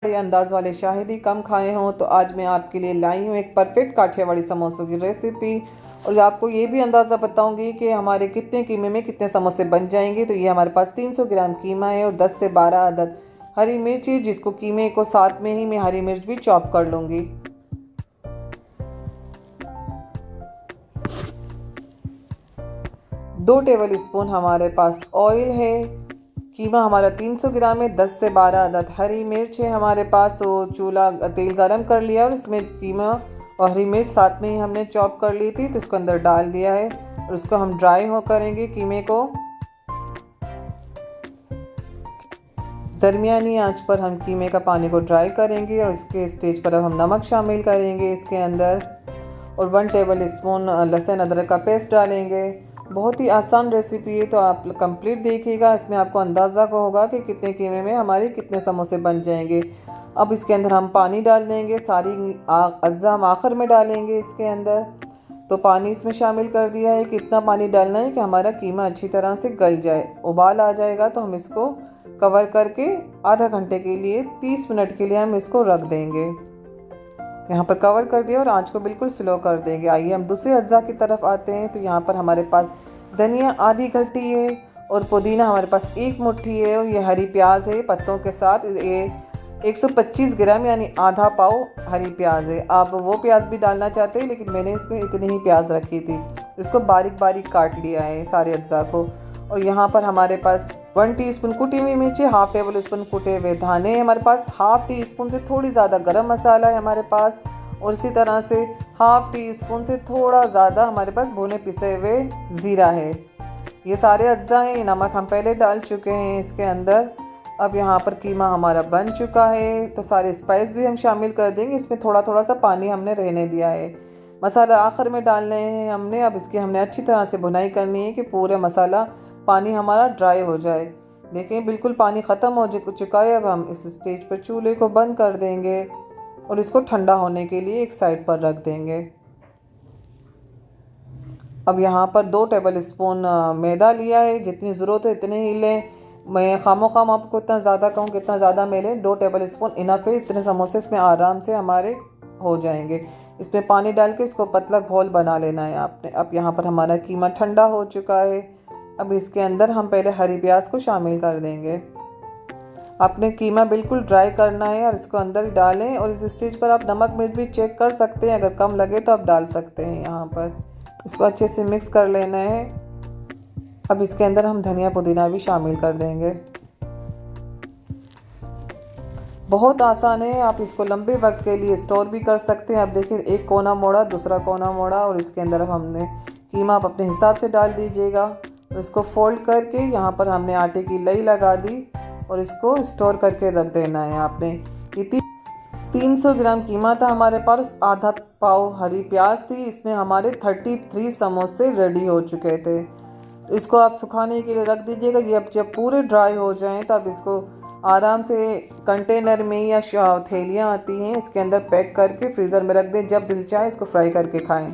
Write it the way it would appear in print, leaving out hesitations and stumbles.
बड़े अंदाज वाले शाहिदी कम खाए हों तो आज मैं आपके लिए लाई हूँ एक परफेक्ट काठियावाड़ी समोसों की रेसिपी। और आपको ये भी अंदाज़ा बताऊंगी कि हमारे कितने कीमे में कितने समोसे बन जाएंगे। तो ये हमारे पास 300 ग्राम कीमा है और 10 से 12 अदद हरी मिर्च है, जिसको कीमे को साथ में ही मैं हरी मिर्च भी चॉप कर लूँगी। 2 टेबल स्पून हमारे पास ऑयल है। कीमा हमारा 300 ग्राम है। 10 से 12 अदद हरी मिर्च है हमारे पास। तो चूल्हा तेल गरम कर लिया और इसमें कीमा और हरी मिर्च साथ में ही हमने चॉप कर ली थी, तो इसको अंदर डाल दिया है और उसको हम ड्राई हो करेंगे। कीमे को दरमियानी आंच पर हम कीमे का पानी को ड्राई करेंगे और इसके स्टेज पर अब हम नमक शामिल करेंगे इसके अंदर, और 1 टेबल स्पून लहसुन अदरक का पेस्ट डालेंगे। बहुत ही आसान रेसिपी है, तो आप कंप्लीट देखिएगा। इसमें आपको अंदाज़ा को होगा कि कितने कीमे में हमारे कितने समोसे बन जाएंगे। अब इसके अंदर हम पानी डाल देंगे। सारी अज्जा हम आखिर में डालेंगे इसके अंदर। तो पानी इसमें शामिल कर दिया है कि इतना पानी डालना है कि हमारा कीमा अच्छी तरह से गल जाए। उबाल आ जाएगा तो हम इसको कवर करके आधा घंटे के लिए 30 मिनट के लिए हम इसको रख देंगे। यहाँ पर कवर कर दिया और आंच को बिल्कुल स्लो कर देंगे। आइए हम दूसरे अज्जा की तरफ आते हैं। तो यहाँ पर हमारे पास धनिया आधी गड्डी है और पुदीना हमारे पास 1 मुट्ठी है, और ये हरी प्याज है पत्तों के साथ। ये 125 ग्राम यानी आधा पाव हरी प्याज है। आप वो प्याज भी डालना चाहते हैं, लेकिन मैंने इसमें इतनी ही प्याज रखी थी। इसको बारीक बारीक काट लिया है सारे अज्जा को। और यहाँ पर हमारे पास 1 टीस्पून कुटी हुई मिर्ची, हाफ टेबल स्पून कुटे हुए धाने है हमारे पास, हाफ टी स्पून से थोड़ी ज़्यादा गरम मसाला है हमारे पास, और इसी तरह से हाफ टी स्पून से थोड़ा ज़्यादा हमारे पास भुने पिसे हुए ज़ीरा है। ये सारे अज्जा हैं। नमक हम पहले डाल चुके हैं इसके अंदर। अब यहाँ पर कीमा हमारा बन चुका है, तो सारे स्पाइस भी हम शामिल कर देंगे। इसमें थोड़ा थोड़ा सा पानी हमने रहने दिया है। मसाला आखिर में डालने हैं हमने। अब इसकी हमने अच्छी तरह से भुनाई करनी है कि पूरा मसाला पानी हमारा ड्राई हो जाए। देखिए बिल्कुल पानी ख़त्म हो चुका है। अब हम इस स्टेज पर चूल्हे को बंद कर देंगे और इसको ठंडा होने के लिए एक साइड पर रख देंगे। अब यहाँ पर 2 टेबल स्पून मैदा लिया है। जितनी ज़रूरत है इतने ही लें। मैं खामोखाम आपको इतना ज़्यादा कहूँ कि इतना ज़्यादा मैं लें। 2 टेबल स्पून इनफ है। इतने समोसे इसमें आराम से हमारे हो जाएंगे। इसमें पानी डाल के इसको पतला घोल बना लेना है आपने। अब यहाँ पर हमारा कीमा ठंडा हो चुका है। अब इसके अंदर हम पहले हरी प्याज को शामिल कर देंगे। आपने कीमा बिल्कुल ड्राई करना है और इसको अंदर डालें। और इस स्टेज पर आप नमक मिर्च भी चेक कर सकते हैं, अगर कम लगे तो आप डाल सकते हैं। यहाँ पर इसको अच्छे से मिक्स कर लेना है। अब इसके अंदर हम धनिया पुदीना भी शामिल कर देंगे। बहुत आसान है, आप इसको लंबे वक्त के लिए स्टोर भी कर सकते हैं। अब देखिए एक कोना मोड़ा, दूसरा कोना मोड़ा, और इसके अंदर अब हमने कीमा आप अपने हिसाब से डाल दीजिएगा। और इसको फोल्ड करके यहाँ पर हमने आटे की लई लगा दी और इसको स्टोर करके रख देना है आपने। ये 300 ग्राम कीमा था हमारे पास, आधा पाव हरी प्याज थी। इसमें हमारे 33 समोसे रेडी हो चुके थे। इसको आप सुखाने के लिए रख दीजिएगा। ये अब जब पूरे ड्राई हो जाएं तो आप इसको आराम से कंटेनर में या थैलियाँ आती हैं इसके अंदर पैक करके फ्रीज़र में रख दें। जब दिल चाहे इसको फ्राई करके खाएं।